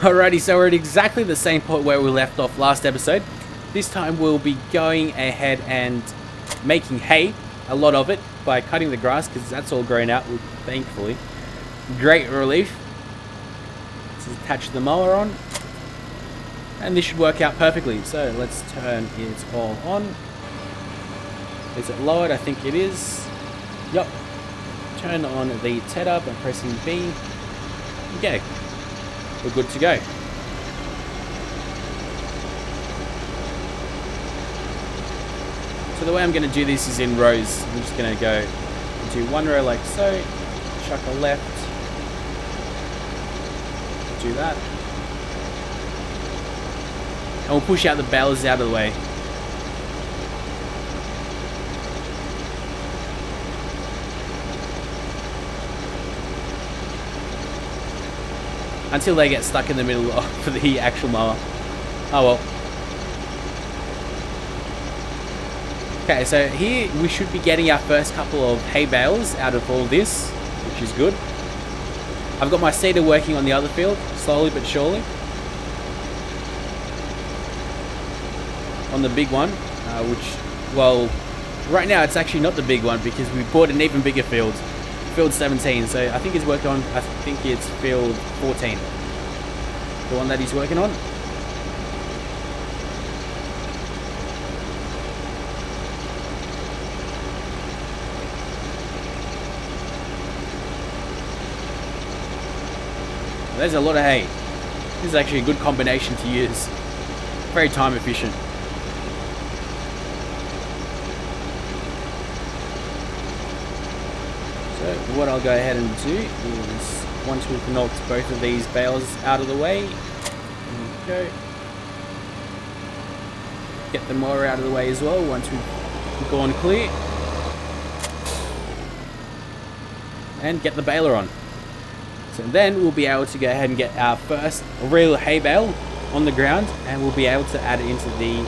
Alrighty, so we're at exactly the same point where we left off last episode. This time we'll be going ahead and making hay, a lot of it, by cutting the grass, because that's all grown out, thankfully. Great relief. Let's attach the mower on. And this should work out perfectly. So let's turn it all on. Is it lowered? I think it is. Yup. Turn on the tether by pressing B. Okay. We're good to go. So the way I'm going to do this is in rows. I'm just going to go do one row like so. Chuck a left. Do that. And we'll push out the balers out of the way. Until they get stuck in the middle of the actual mower. Oh well. Okay, so here we should be getting our first couple of hay bales out of all this, which is good. I've got my seeder working on the other field, slowly but surely. On the big one, which, well, right now it's actually not the big one because we bought an even bigger field. Field 17, so I think he's working on, I think it's field 14. The one that he's working on. There's a lot of hay. This is actually a good combination to use. Very time efficient. So what I'll go ahead and do is, once we've knocked both of these bales out of the way, go. Get the mower out of the way as well once we've gone clear. And get the baler on. So then we'll be able to go ahead and get our first real hay bale on the ground, and we'll be able to add it into the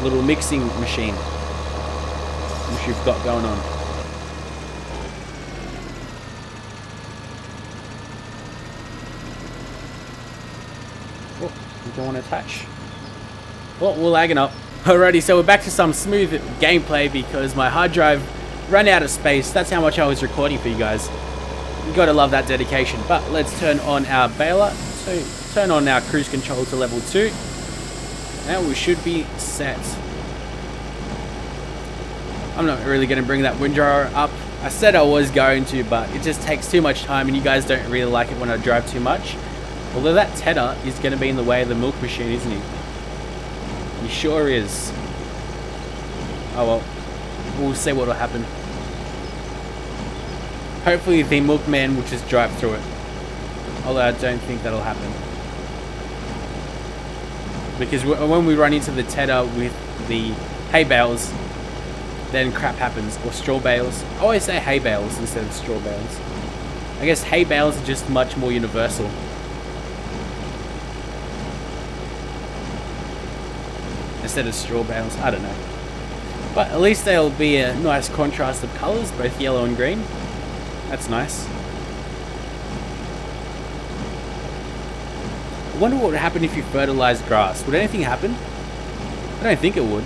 little mixing machine which you've got going on. Oh, you don't want to attach. Well, we're lagging up. Alrighty, so we're back to some smooth gameplay because my hard drive ran out of space. That's how much I was recording for you guys. You gotta love that dedication. But let's turn on our baler. So turn on our cruise control to level 2. Now we should be set. I'm not really gonna bring that wind dryer up. I said I was going to, but it just takes too much time and you guys don't really like it when I drive too much. Although that tether is gonna be in the way of the milk machine, isn't he? He sure is. Oh well. We'll see what'll happen. Hopefully the milkman will just drive through it. Although I don't think that'll happen. Because when we run into the tether with the hay bales, then crap happens. Or straw bales. I always say hay bales instead of straw bales. I guess hay bales are just much more universal. Instead of straw bales. I don't know. But at least there'll be a nice contrast of colours, both yellow and green. That's nice. I wonder what would happen if you fertilized grass. Would anything happen? I don't think it would.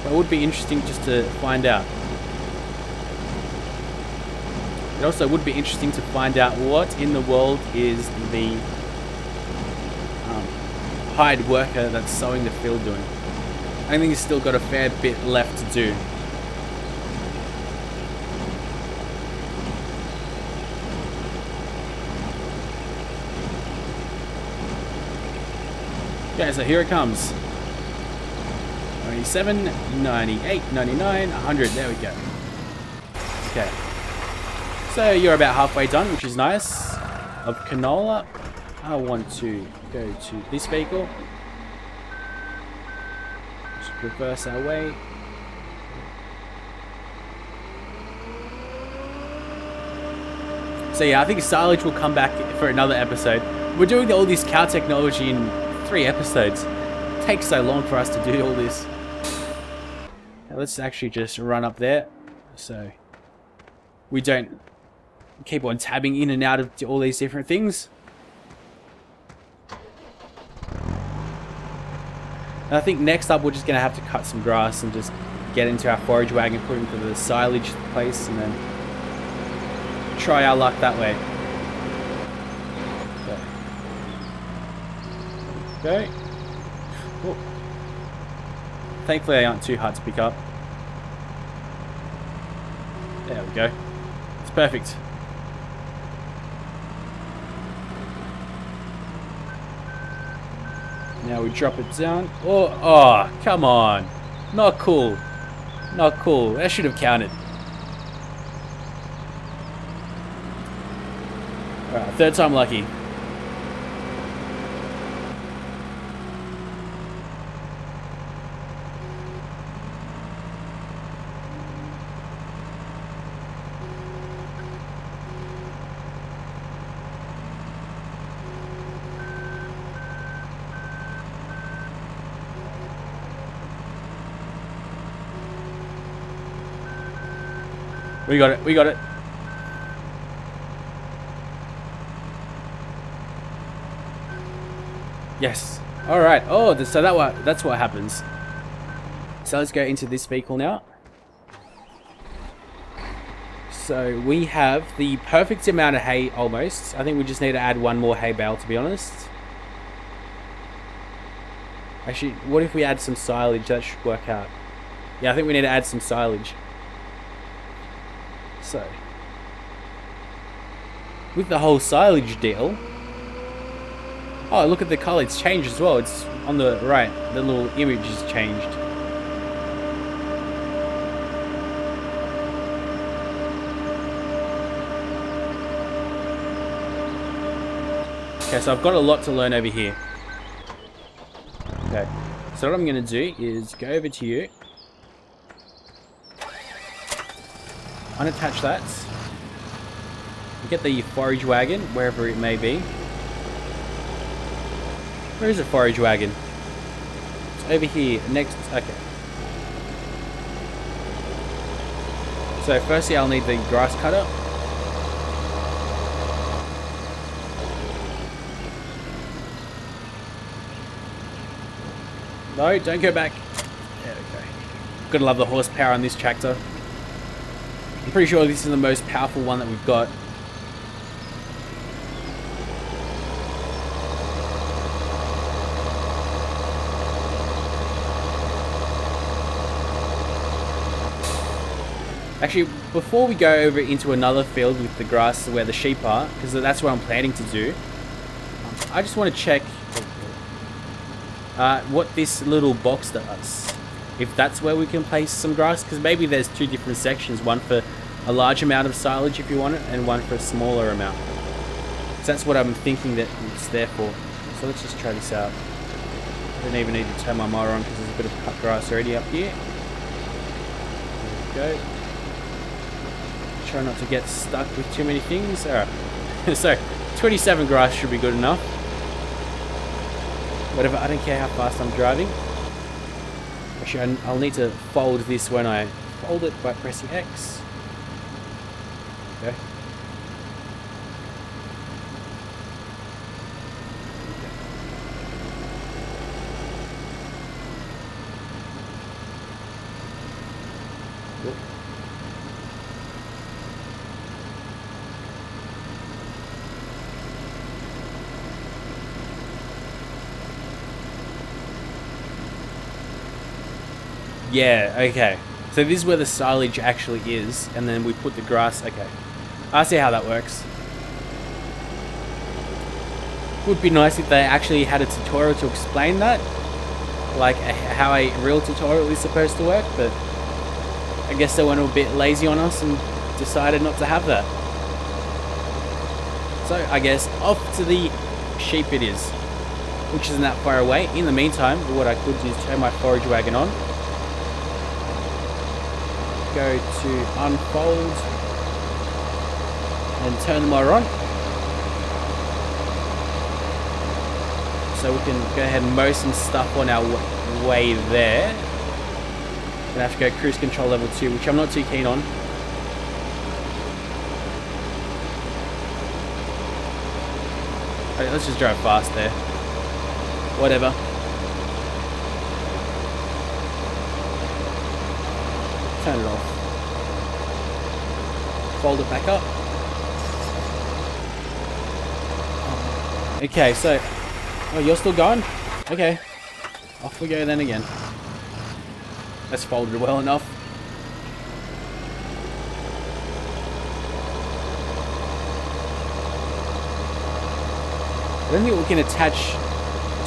But it would be interesting just to find out. It also would be interesting to find out what in the world is the hired worker that's sowing the field doing. I think he's still got a fair bit left to do. Okay, so here it comes. 97, 98, 99, 100. There we go. Okay. So you're about halfway done, which is nice. Of canola, I want to go to this vehicle. Just reverse our way. So yeah, I think silage will come back for another episode. We're doing all this cow technology in 3 episodes. It takes so long for us to do all this. Now let's actually just run up there so we don't keep on tabbing in and out of all these different things. And I think next up we're just going to have to cut some grass and just get into our forage wagon, put into the silage place, and then try our luck that way. Okay. Oh. Thankfully they aren't too hard to pick up. There we go. It's perfect. Now we drop it down. Oh, come on. Not cool. Not cool. That should have counted. Alright, third time lucky. We got it, we got it. Yes. Alright. Oh, so that's what happens. So let's go into this vehicle now. So we have the perfect amount of hay almost. I think we just need to add one more hay bale, to be honest. Actually, what if we add some silage? That should work out. Yeah, I think we need to add some silage. So, with the whole silage deal, oh, look at the color, it's changed as well. It's on the right, the little image has changed. Okay, so I've got a lot to learn over here. Okay, so what I'm going to do is go over to you. Unattach that. Get the forage wagon, wherever it may be. Where is the forage wagon? It's over here, next. Okay. So firstly I'll need the grass cutter. No, don't go back. There we go. Gotta love the horsepower on this tractor. I'm pretty sure this is the most powerful one that we've got. Actually, before we go over into another field with the grass where the sheep are, because that's what I'm planning to do, I just want to check what this little box does. If that's where we can place some grass, because maybe there's two different sections, one for a large amount of silage if you want it, and one for a smaller amount. So that's what I'm thinking that it's there for. So let's just try this out. I don't even need to turn my mower on because there's a bit of cut grass already up here. There we go. Try not to get stuck with too many things. Alright. So 27 grass should be good enough. Whatever, I don't care how fast I'm driving. Actually, I'll need to fold this when I fold it by pressing X. Okay. Yeah, okay. So this is where the silage actually is, and then we put the grass. Okay. I see how that works. Would be nice if they actually had a tutorial to explain that. Like how a real tutorial is supposed to work, but I guess they went a bit lazy on us and decided not to have that. So I guess off to the sheep it is, which isn't that far away. In the meantime, what I could do is turn my forage wagon on. Go to unfold and turn the motor on, so we can go ahead and mow some stuff on our way there. Gonna have to go cruise control level 2, which I'm not too keen on. Okay, let's just drive fast there. Whatever. Turn it off. Fold it back up. Okay, so... Oh, you're still going? Okay. Off we go then again. That's folded well enough. I don't think we can attach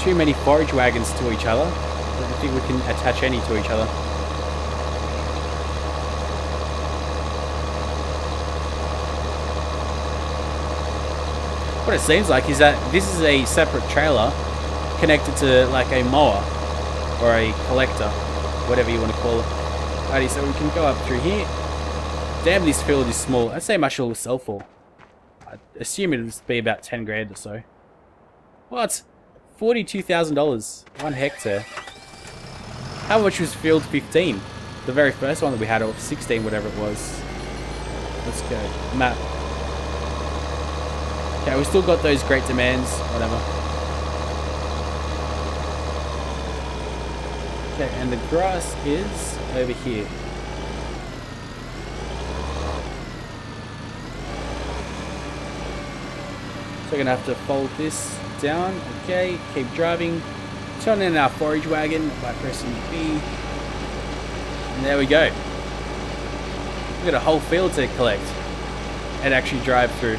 too many forage wagons to each other. I don't think we can attach any to each other. What it seems like is that this is a separate trailer connected to like a mower or a collector, whatever you want to call it. Alrighty, so we can go up through here. Damn, this field is small. I'd say how much it'll sell for. I assume it'll be about 10 grand or so. What? $42,000. 1 hectare. How much was field 15? The very first one that we had, or 16, whatever it was. Let's go. Map. Okay, we still got those great demands, whatever. Okay, and the grass is over here. So we're gonna have to fold this down. Okay, keep driving. Turn in our forage wagon by pressing B. And there we go. We've got a whole field to collect and actually drive through.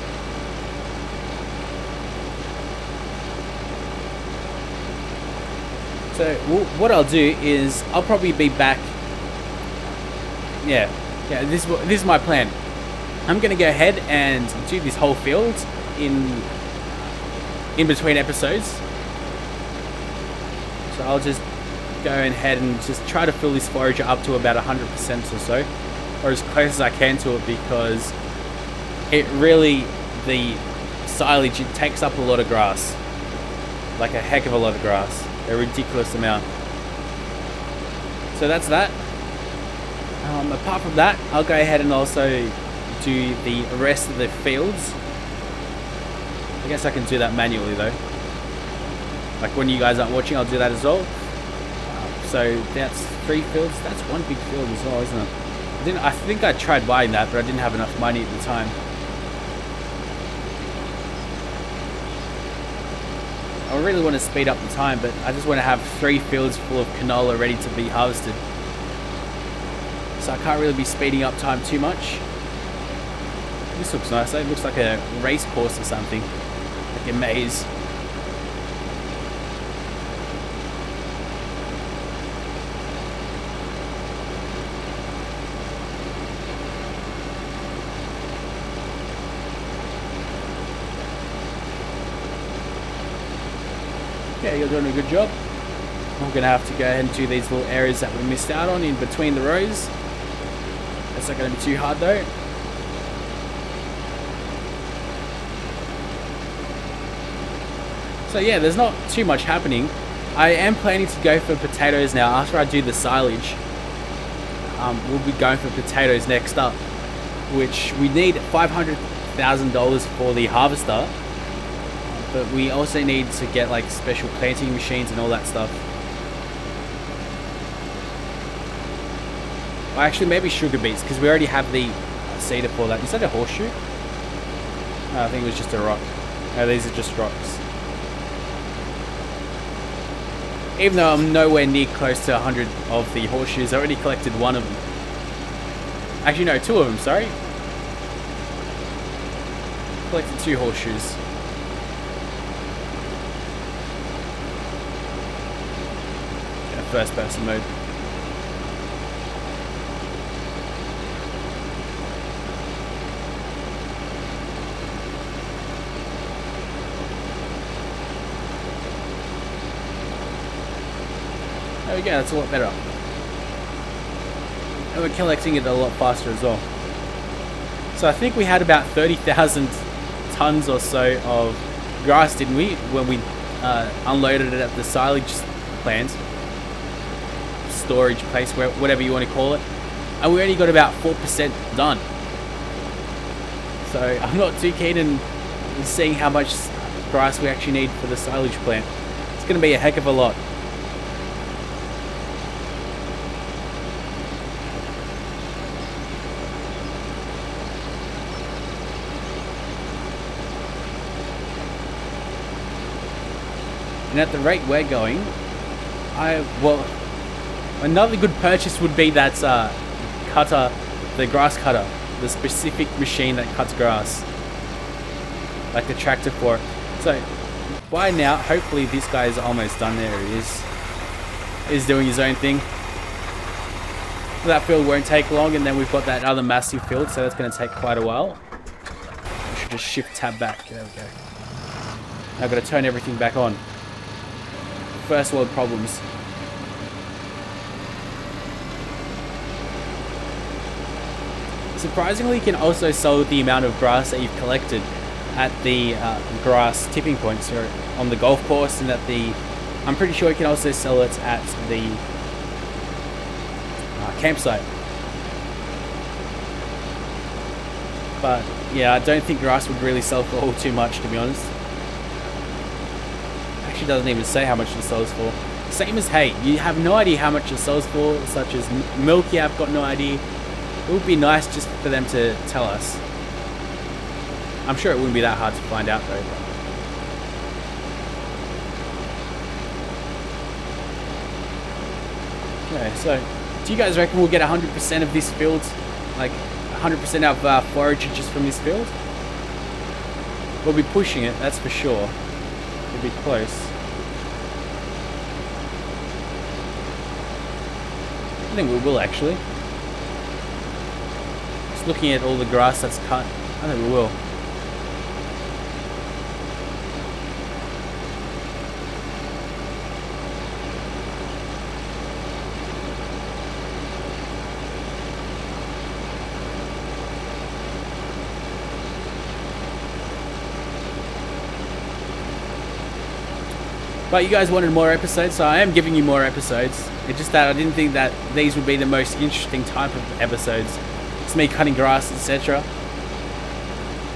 So what I'll do is I'll probably be back. Yeah. This is my plan. I'm gonna go ahead and do this whole field in between episodes. So I'll just go ahead and just try to fill this forager up to about 100% or so, or as close as I can to it, because it really, the silage, it takes up a lot of grass, like a heck of a lot of grass. A ridiculous amount. So that's that. Apart from that, I'll go ahead and also do the rest of the fields. I guess I can do that manually though. Like when you guys aren't watching, I'll do that as well. So that's 3 fields. That's 1 big field as well, isn't it? I think I tried buying that, but I didn't have enough money at the time. I really want to speed up the time, but I just want to have 3 fields full of canola ready to be harvested. So I can't really be speeding up time too much. This looks nice. It looks like a race course or something. Like a maze. Okay, you're doing a good job. I'm going to have to go ahead and do these little areas that we missed out on in between the rows. That's not going to be too hard though. So yeah, there's not too much happening. I am planning to go for potatoes now after I do the silage. We'll be going for potatoes next up, which we need $500,000 for the harvester. But we also need to get like special planting machines and all that stuff. Or actually maybe sugar beets, because we already have the seeder for that. Is that a horseshoe? No, I think it was just a rock. No, these are just rocks. Even though I'm nowhere near close to 100 of the horseshoes, I already collected 1 of them. Actually no, 2 of them, sorry. Collected 2 horseshoes. First person mode. There we go, that's a lot better. And we're collecting it a lot faster as well. So I think we had about 30,000 tons or so of grass, didn't we, when we unloaded it at the silage plant. Storage place, whatever you want to call it, and we only got about 4% done. So I'm not too keen in seeing how much grass we actually need for the silage plant. It's going to be a heck of a lot. And at the rate we're going, well, another good purchase would be that cutter, the grass cutter, the specific machine that cuts grass, like the tractor for it. So by now, hopefully this guy's almost done. There he is. He's doing his own thing. That field won't take long, and then we've got that other massive field, so that's going to take quite a while. We should just shift tab back. There we go. Now I've got to turn everything back on. First world problems. Surprisingly, you can also sell the amount of grass that you've collected at the grass tipping points here on the golf course, and at the... I'm pretty sure you can also sell it at the campsite. But yeah, I don't think grass would really sell for all too much, to be honest. Actually doesn't even say how much it sells for. Same as hay, you have no idea how much it sells for, such as milk. Yeah, I've got no idea. It would be nice just for them to tell us. I'm sure it wouldn't be that hard to find out though. Okay, so do you guys reckon we'll get 100% of this field? Like 100% of forage just from this field? We'll be pushing it, that's for sure. We'll be close. I think we will actually. Just looking at all the grass that's cut, I think we will. But you guys wanted more episodes, so I am giving you more episodes. It's just that I didn't think that these would be the most interesting type of episodes. It's me cutting grass, etc.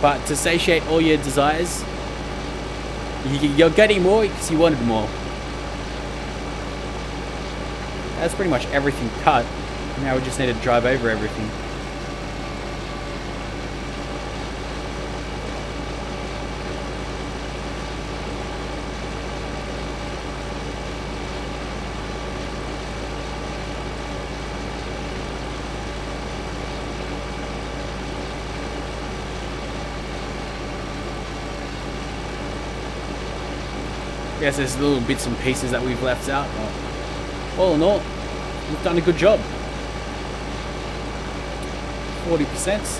But to satiate all your desires, you're getting more because you wanted more. That's pretty much everything cut. Now we just need to drive over everything. Yes, there's little bits and pieces that we've left out. But all in all, we've done a good job. 40%. Let's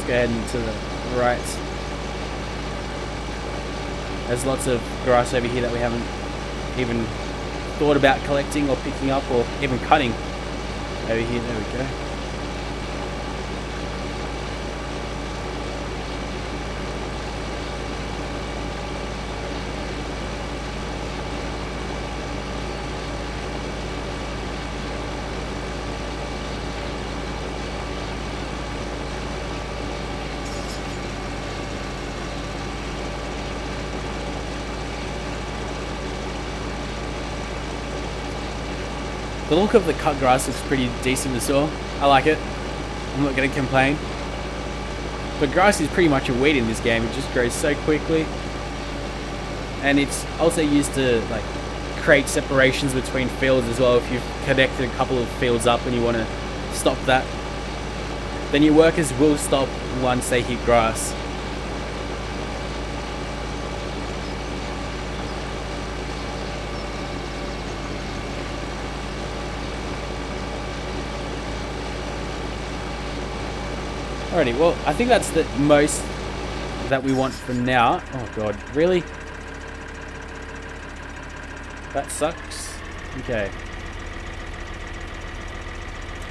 go ahead and to the right. There's lots of grass over here that we haven't even thought about collecting or picking up or even cutting. Over here, there we go. The look of the cut grass looks pretty decent as well. I like it. I'm not going to complain. But grass is pretty much a weed in this game. It just grows so quickly. And it's also used to like create separations between fields as well. If you've connected a couple of fields up and you want to stop that, then your workers will stop once they hit grass. Alrighty, well, I think that's the most that we want for now. Oh god, really? That sucks. Okay.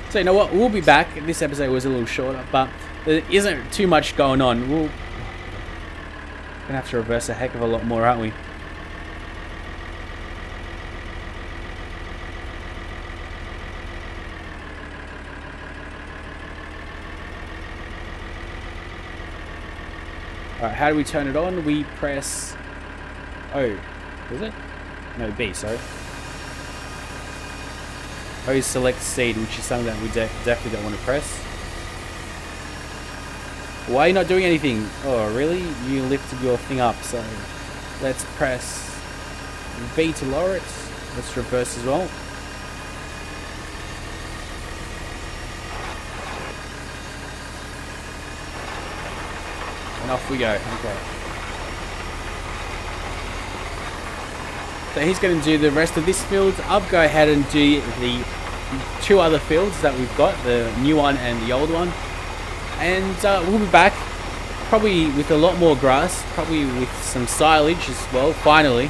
So you know what, we'll be back. This episode was a little shorter, but there isn't too much going on. We're gonna have to reverse a heck of a lot more, aren't we? Alright, how do we turn it on? We press O. Is it? No, B, sorry. O is select seed, which is something that we definitely don't want to press. Why are you not doing anything? Oh, really? You lifted your thing up, so... Let's press V to lower it. Let's reverse as well. And off we go. Okay. So he's going to do the rest of this field. I'll go ahead and do the 2 other fields that we've got, the new one and the old one. And we'll be back probably with a lot more grass, probably with some silage as well, finally,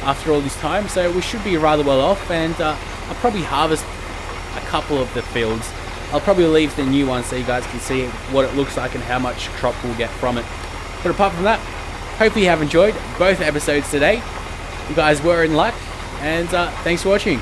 after all this time. So we should be rather well off, and I'll probably harvest a couple of the fields. I'll probably leave the new one so you guys can see what it looks like and how much crop we'll get from it. But apart from that, hopefully you have enjoyed both episodes today. You guys were in luck, and thanks for watching.